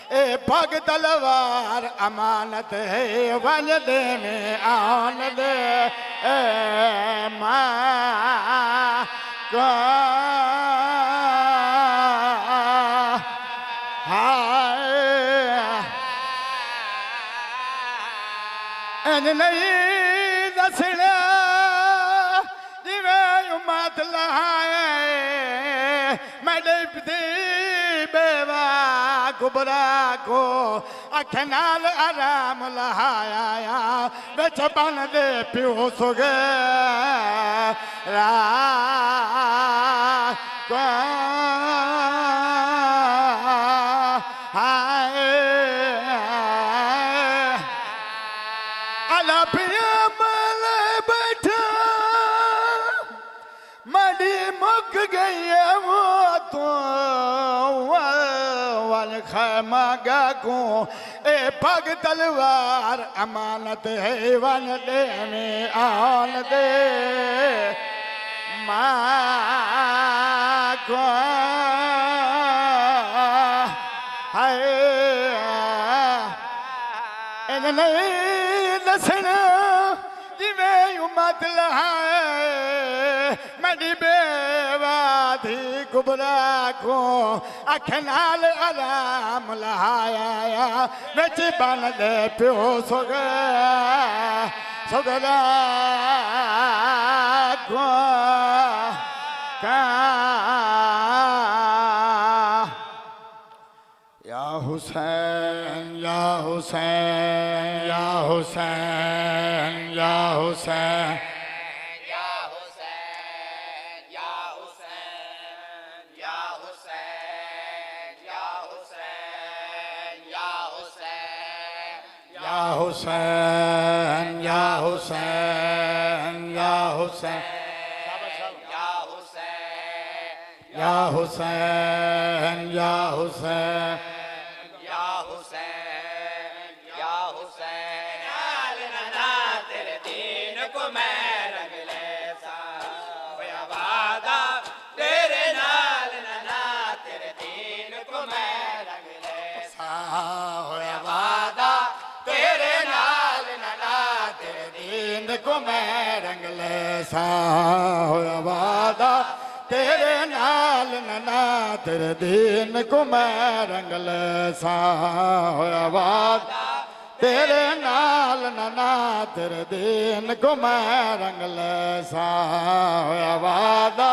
ए पग तलवार अमानत है वन दे में आन दे माँ का हाय नहीं दसना जिवें उम्मत लाए मैं बेवा गुबरा को अखनाल आराम लहाया बिच बन दे प्यो सुगे हाय अला पिया मल बैठा मड़ी मुक गई है वो तो खैमागा को ए पग तलवार अमानत है वन दे में आन दे माँ को हाय नहीं दसना जिवें उम्मत लहाए मड़ी बेवाधी गुबरा को अखनाल आराम लहाया बिच बन दे प्यो सुगरा को या हुसैन या हुसैन या हुसैन या हुसैन हुसैन या हुसैन या हुसैन या हुसैन या हुसैन या हुसैन या हुसैन ना तेरे दीन को मैं रंग ले सा होया वादा तेरे नाल ना तेरे दीन को मैं रंग ले सा होया वादा तेरे नाल ना तेरे दीन को मैं रंग ले सा होया वादा तेरे नाल ना तेरे दीन को मैं रंग ले सा होया वादा तेरे नाल ना तेरे दीन को मैं रंग ले सा होया वादा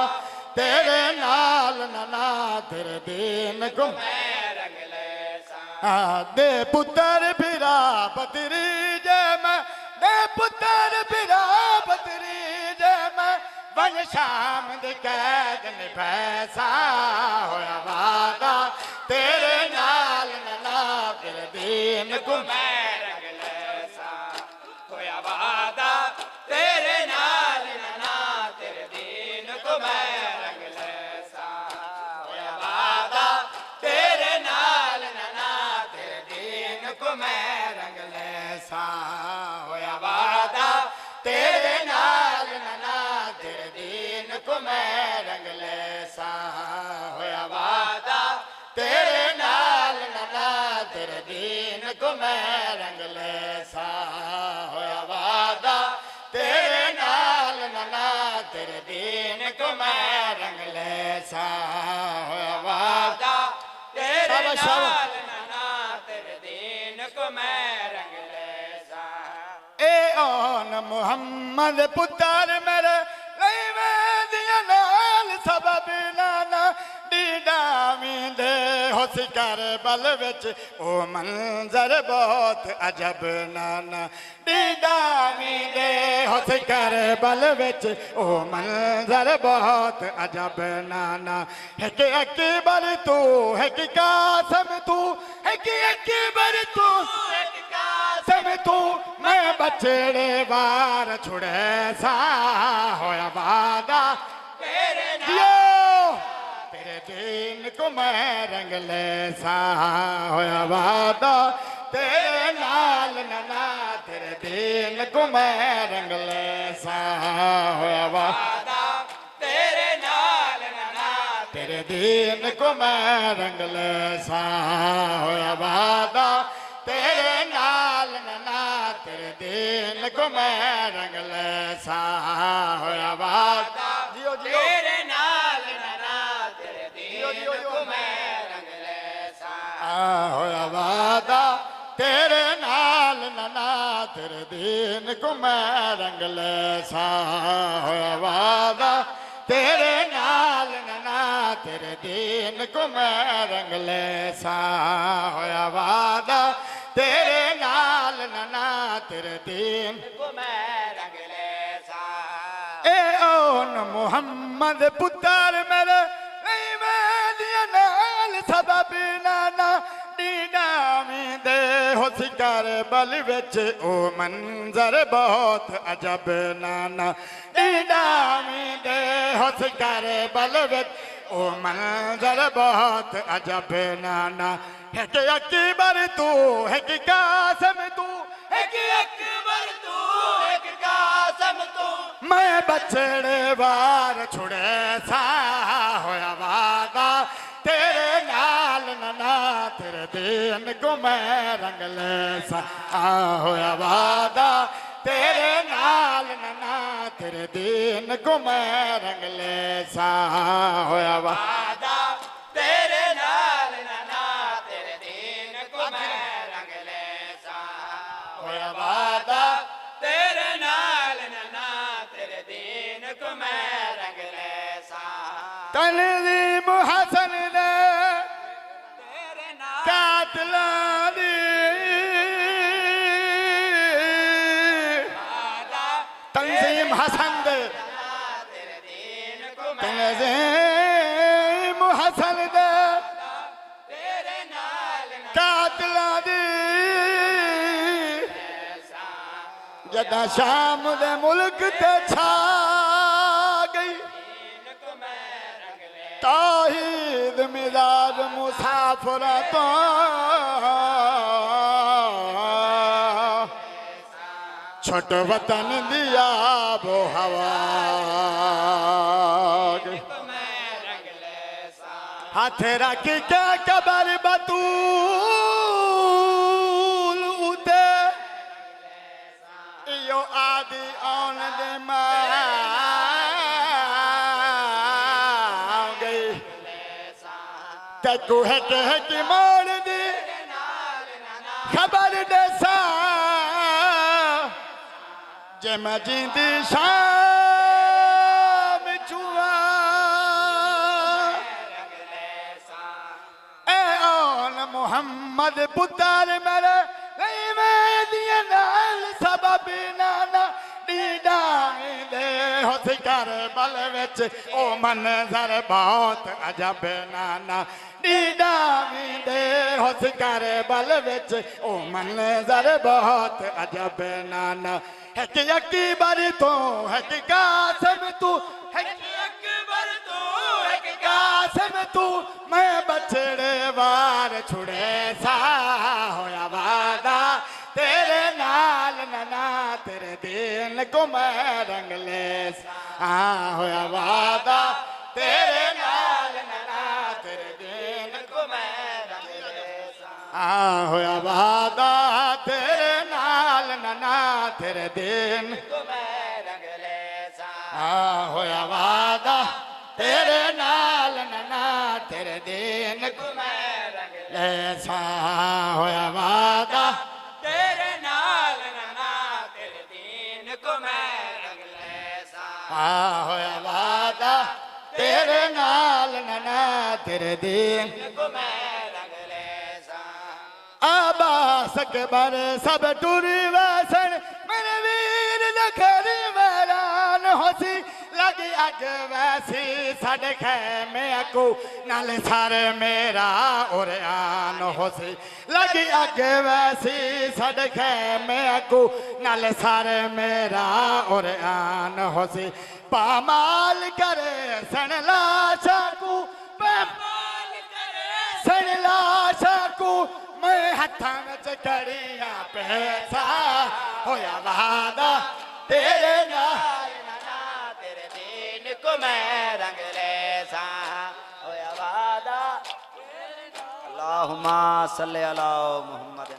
तेरे नाल ना तेरे दीन को मैं रंग ले सा दे पुत्र बिरा बतरी जय मैं दे पुत्र बिरा बतरी जय मैं वन शाम दी कैद ने पैसा होया वादा तेरे नाल ना तेरे दीन को मैं रंग ले सा होया वादा तेरे नाल ना तेरे दीन को मैं रंग ले सा होया वादा तेरे नाल ना तेरे दीन को मैं रंग ले सा होया वादा तेरे नाल ना तेरे दीन को मैं रंग ले सा होया वादा तेरे नाल ना तेरे दीन को मैं रंग ले सा होया वादा तेरे नाल ना तेरे दीन को मैं रंग ले सा होया वादा तेरे नाल ना तेरे दीन को मैं रंग ले सा ए ओन मुहम्मद पुत्र मेरे दिया नाल सबब नाना डीडा वींदे हुस करबल विच ओ मंजर बहुत अजब नाना ॾींदा वींदे हुस करबल विच ओ मंजर बहुत अजब नाना हिक अकबर तू हिक कासम तू हिक अकबर तू हिक कासम तू मैं बछड़े वार छुड़े सा होया वादा तेरे तेरे दीन को मैं रंग ले सा होया वादा तेरे नाल नना तेरे दीन को मैं रंग ले सा होया वादा तेरे नाल नना तेरे दीन को मैं रंग ले सा होया वादा तेरे नाल नना तेरे दीन को मैं रंग ले सा होया वादा जियो जियो तेरे नाल नना तेरे दीन को मैं रंग ले सा होया वादा तेरे नाल नना तेरे दीन को मैं रंग ले सा होया वादा तेरे नाल नना तेरे दीन को मैं रंग ले सा होया वादा तेरे नाल नना तेरे दीन को मैं रंग ले सा ए ओन मुहम्मद पुत्र मेरे नहीं मैं दिया नाल सबब नाना दीदा वींदे हुस करबल विच ओ मंजर बहुत अजब नाना दीदा वींदे हुस करबल विच ओ मंजर बहुत अजब नाना हिक अकबर तू हिक कासम तू एक अकबर तू एक कासम तू मैं बछड़े वार छुड़े सा होया वादा तेरे नाल नना तेरे दीन को मैं रंग ले सा होया वादा तेरे नाल नना तेरे दीन को मैं रंग ले सा होया वादा तेरे नाल नना तेरे दीन को मैं रंग ले सा होया वादा तेरे नाल नना तेरे दीन को मैं रंग ले सा तनज़ीम हसन ने तेरे नाल कातला दी वादा तंजीम हसन दे तेरे दीन को मैं तंजीम हसन दे तेरे नाल कातला दी सा जदा शाम दे मुल्क ते छा गई दीन को मैं रंग ले ताहीद मिजाज मुसाफिर तो छोट वतन दिया वो हवा को मैं रंग ले सा हाथ रख के कबर बतूल उते यो आदि आन दे गई तू है कि मोड़ दी खबर दे सा जे मैं जींदी शाम चुआ ए ओन मुहम्मद पुत्र मेरे नहीं मैं दिया नाल सबब नाना दीदा दे हुस करबल विच ओ मंजर बहुत अजब नाना दीदा दे हुस करबल विच ओ मंजर बहुत अजब नाना हिक अकबर तू हिक कासम तू हिक अकबर तू एक कासम तू मैं बछड़े वार छुड़े सा होया वादा तेरे नाल नना तेरे दीन को मैं रंग ले सा होया वादा तेरे नाल नना तेरे दीन को मैं रंग ले सा होया वादा तेरे नाल नना तेरे दीन को मैं रंग ले सा होया वादा तेरे नाल नना तेरे दीन को मैं रंग ले ऐसा होया वादा तेरे नाल नना तेरे दीन को मैं रंग ले सा होया वादा तेरे नाल नना तेरे दीन को मैं रंग ले सा आबास अकबर सब टूरी वैसन मेरे वीर लखरी वैरान होसी लगी अग वैसी साढ़े खैमे को नाल सारे मेरा और आन होसी लगी अग वैसी साढ़े खैमे को नाल सारे मेरा और आन होसी पामाल करे सन लाशा को सन लाशा को मैं हथां विच कड़ियां पैसा होया वादा तेरे नाल तेरे दीन को मैं रंग ले सा होया वादा अल्लाहुम्मा सल्ली अला मुहम्मद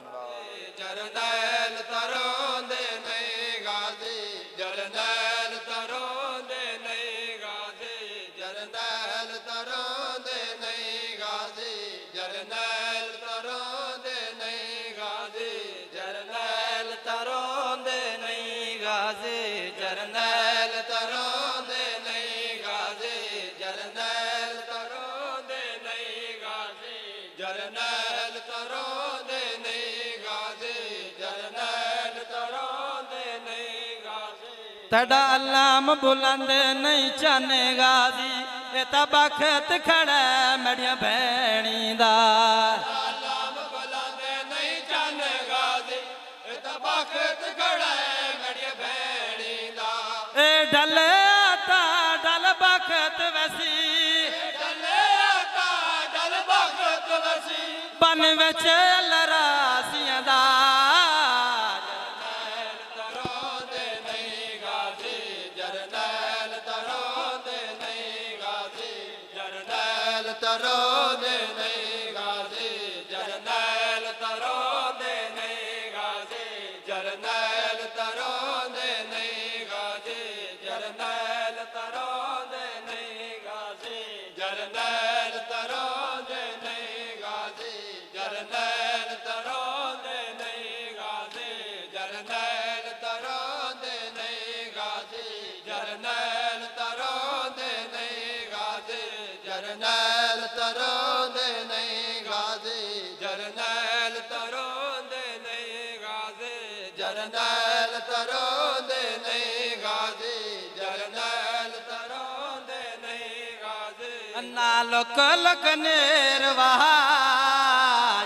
जरनैल तरोंदे नहीं गाजी जरनैल तरोंदे नहीं गाजी जरनैल तरोंदे नहीं गाजी जरनैल तरोंदे नहीं गाजी जरनैल तरोंदे नहीं गाजी जरनैल तरोंदे नहीं गाजी जरनैल तरोंदे नहीं गाजी जरनैल तरोंदे नहीं गाजी जरनैल तरोंदे नहीं गाजी तड़ा अल्लाम बुलंद नहीं चाने गाजी ये तबखत खड़ा मेरिया भैनी दा अल्लाम बुलंदे नहीं चाने गाजी ये तबखत खड़ा मेरी भैनी दा ए डल आता डल बखत वसी डले आता डल बखत वसी बन विच लरासियां दा तरोंदे नहीं गाजी जरनैल तरोंदे नहीं गाजी जरनैल तरोंदे नहीं गाजी जरनैल तरोंदे नहीं गाजी जरनैल तरोंदे नहीं गाजी जरनैल तरोंदे नहीं गाजी जरनैल तरोंदे नहीं गाजी जरनैल तरोंदे नहीं गाजी जरनैल तरोंदे नहीं गाजी जरनैल तरोंदे नहीं गाजी जरनैल तरोंदे नहीं गाजी जरनैल तरोंदे नहीं गाजी जरनैल तरोंदे नहीं गाजी जरनैल तरोंदे नहीं गाजी अन्ना लोक लक नेरवाह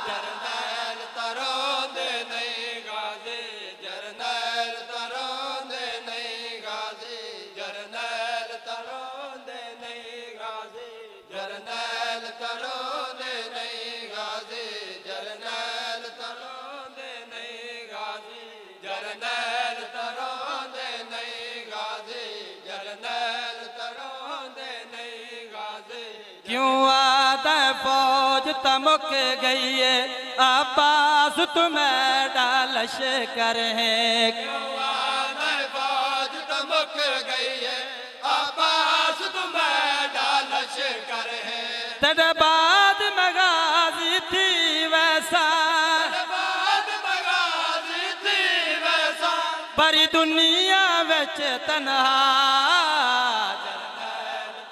जरनैल तरोंदे नहीं गाजी जरनैल तरोंदे नहीं गाजी जरनैल तरोंदे नहीं गाजी जरनैल तरोंदे नहीं गाजी जरनैल तरोंदे नहीं गाजी जरनैल तरोंदे नहीं गाजी जरनैल तरोंदे नहीं गाजी क्यों आता फौज तमुक गई है अब्बास तुम्हें डालश करे फौज तमुक गई है आबास तुम्हें डालश कर है तेरे बाद मगाजी थी वैसा बाद मगाजी थी वैसा बड़ी दुनिया विच तन्हा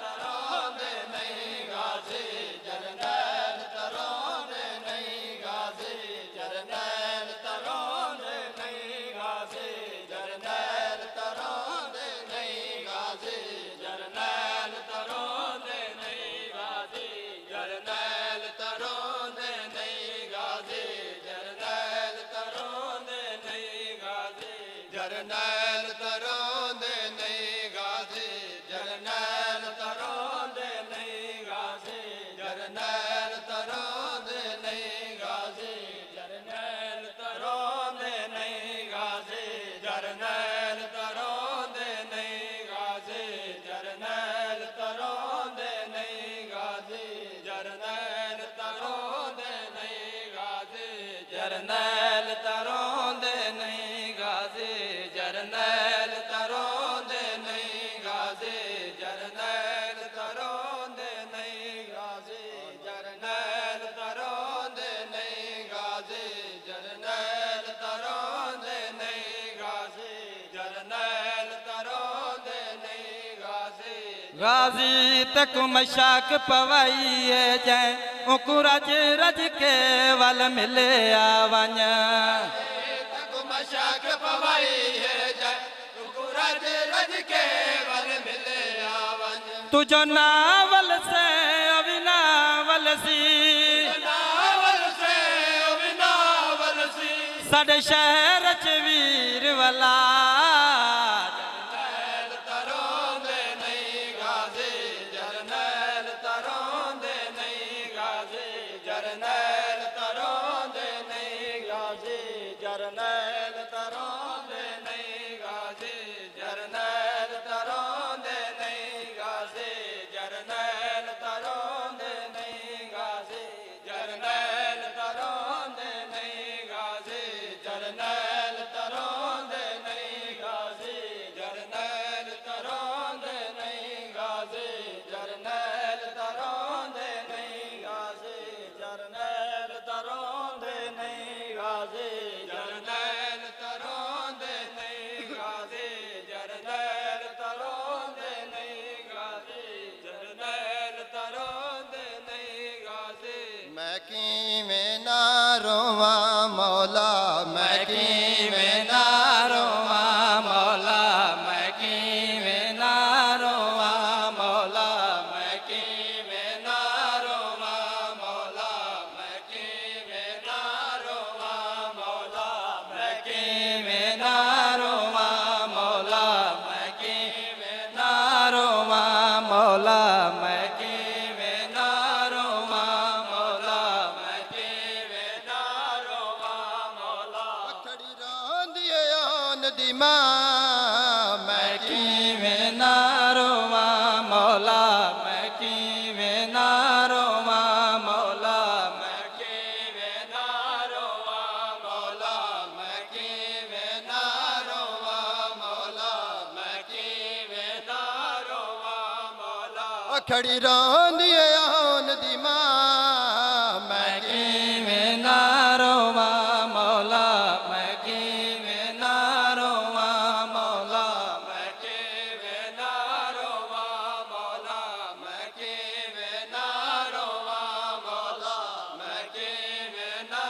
तरोंदे नहीं गाजी जरनैल तरोंदे नहीं गाजी जरनैल तरोंदे नहीं गाजी जरनैल तरोंदे नहीं गाजी जरनैल तरोंदे नहीं गाजी जरनैल तरोंदे नहीं गाजी जरनैल तरोंदे नहीं गाजी जरनैल तरोंदे नहीं गाजी जरनैल तरोंदे नहीं गाजी जरनैल तरोंदे नहीं गाजी जरनैल तरोंदे नहीं गाजी जरनैल तरोंदे नहीं गाजी जरनैल तरोंदे नहीं गाजी जरनैल तरोंदे नहीं गाजी जरनैल तरोंदे नहीं गाजी जरनैल तरोंदे नहीं गाजी जरनैल तरोंदे नहीं गाजी जरनैल तरोंदे नहीं गाजी जरनैल तरोंदे नहीं गाजी जरनैल तरोंदे नहीं गाजी गाजी तक मशाक पवाई जै उकु रज रज के वल मिले आवन तक मशाक पवाई है जय रज रज के वल मिले आवन तुझो नावल से अविनावल सी नावल से अविनावल सी साडे शहर च वीर वाला जरनैल तरोंदे नहीं गाजी जरनैल तरोंदे नहीं गाजी जरनैल तरोंदे नहीं गाजी जरनैल तरोंदे नहीं गाजी जरनैल तरोंदे नहीं गाजी जरनैल तरोंदे नहीं गाजी जरनैल तरोंदे नहीं गाजी जरनैल तरोंदे नहीं गाजी जरनैल तरोंदे नहीं गाजी जरनैल तरोंदे नहीं गाजी जरनैल तरोंदे नहीं गाजी जरनैल तरोंदे नहीं गाजी जरनैल तरोंदे नहीं गाजी जरनैल तरोंदे नहीं गाजी मैं किवें ना रोवां मौला मैं किवें ना रोवां मौला मैं किवें ना रोवां मौला मैं किवें ना रोवां मौला मैं किवें ना रोवां मौला मैं किवें ना रोवां मौला मैं किवें ना रोवां मौला मैं किवें ना रोवां मौला मैं किवें ना रोवां मौला खड़ी रोंदी आन दी मां मैं किवें ना रोवां मौला मैं किवें ना रोवां मौला मैं किवें ना रोवां मौला मैं किवें ना रोवां मौला मैं किवें ना रोवां मौला खड़ी रोंदी आन दी मां मैं किवें ना रोवां मौला मैं किवें ना रोवां मौला मैं किवें ना रोवां मौला मैं किवें ना रोवां मौला मैं किवें ना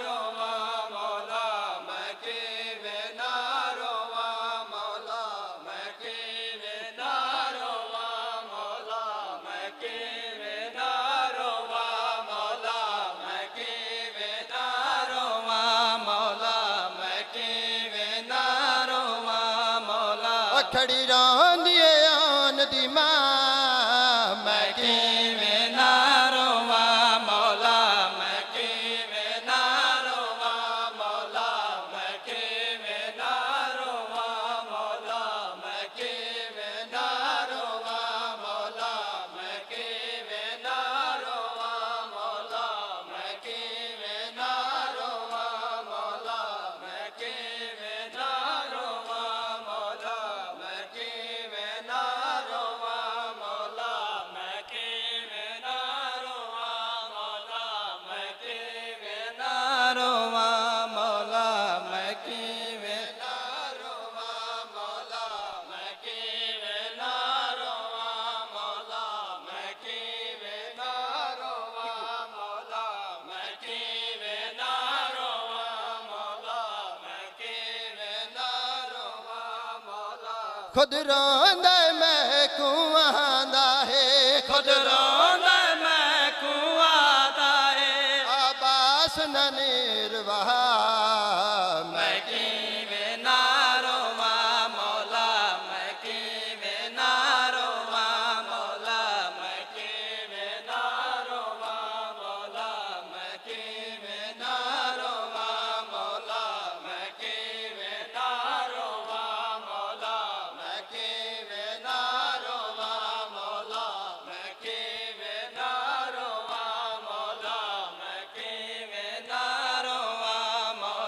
रोवां मौला मैं किवें ना रोवां मौला मैं किवें ना रोवां मौला मैं किवें ना रोवां मौला मैं किवें ना रोवां मौला मैं किवें ना रोवां मौला खड़ी रोंदी आन दी मां मैं किवें ना रोवां मौला मैं किवें ना रोवां मौला मैं किवें ना रोवां मौला मैं किवें ना रोवां मौला मैं किवें ना रोवां मौला मैं किवें ना रोवां मौला मैं किवें ना रोवां मौला मैं किवें ना रोवां मौला मैं किवें ना रोवां मौला मैं किवें ना रोवां मौला मैं किवें ना रोवां मौला मैं किवें ना रोवां मौला मैं किवें ना रोवां मौला मैं किवें ना रोवां मौला मैं किवें ना रोवां मौला खुद रोंदा मैं कुआंदा है खुद रोंदा मैं कुआंदा है आबास न निर्वाह मैं किवें ना रोवां मौला मैं किवें ना रोवां मौला मैं किवें ना रोवां मौला मैं किवें ना रोवां मौला मैं किवें ना रोवां मौला मैं किवें ना रोवां मौला मैं किवें ना रोवां मौला मैं किवें ना रोवां मौला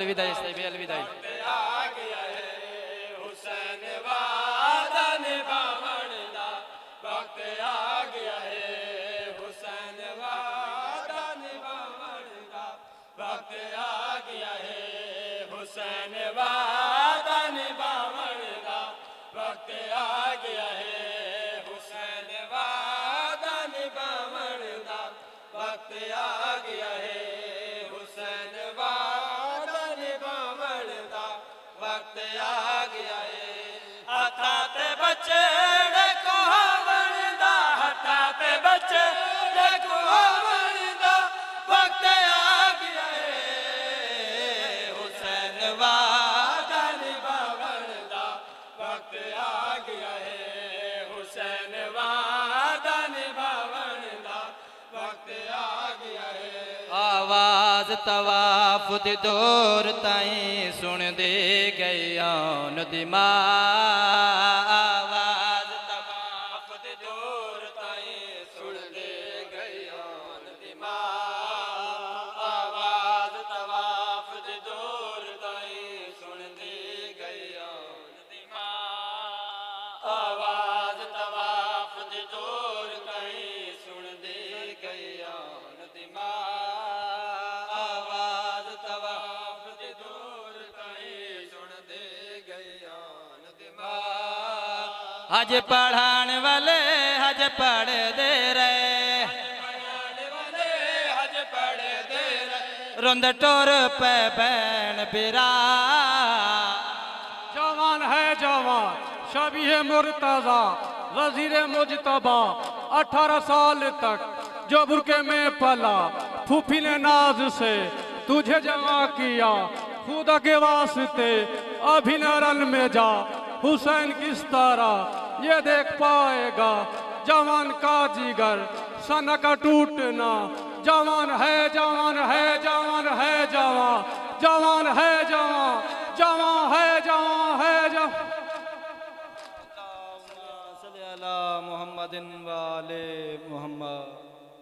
अलविदाई साहिब अलविदाई आ गया है हुसैन वादा निभावण दा वक्त आ गया है हुसैन वादा निभावण दा वक्त आ गया है हुसैन वादा निभावण दा वक्त आ गया है हुसैन वादा निभावण दा वक्त आ गया है हुसैन वादा निभावण दा वक्त आ गया है हथा ते बचड़े को वणदा हथा ते बचड़े को वणदा वक्त आ गया है हुसैन वादा निभावण दा वक्त आ गया है हुसैन वादा निभावण दा वक्त आ गया है आवाज तवाफ दी दूर ताईं सुन दे गया नदी मां आवाज तवाफ दे दूर ताईं सुन दे गया नदी मां आवाज तवाफ दे दूर ताईं सुन दे गया नदी मां आवाज तवाफ दे दूर ताईं सुन दे गया नदी मां आवाज तवाफ दे दूर ताईं सुन दे गया नदी मां हज पढ़ाने वाले हज पढ़ दे रहे हज पढ़ दे रुंद टोर पे बैन बिरा जवान है जवान शबीह मुर्तजा वजीर मुजतबा 18 साल तक जो बुरके में पला फूफी ने नाज से तुझे जमा किया खुदा के वास्ते अभी न रन में जा हुसैन किस तरह ये देख पाएगा जवान का जिगर सन का टूटना जवान है जवान है जवान है जवान जवान है जवान जवान है जवान है जवान मोहम्मद वाले मोहम्मद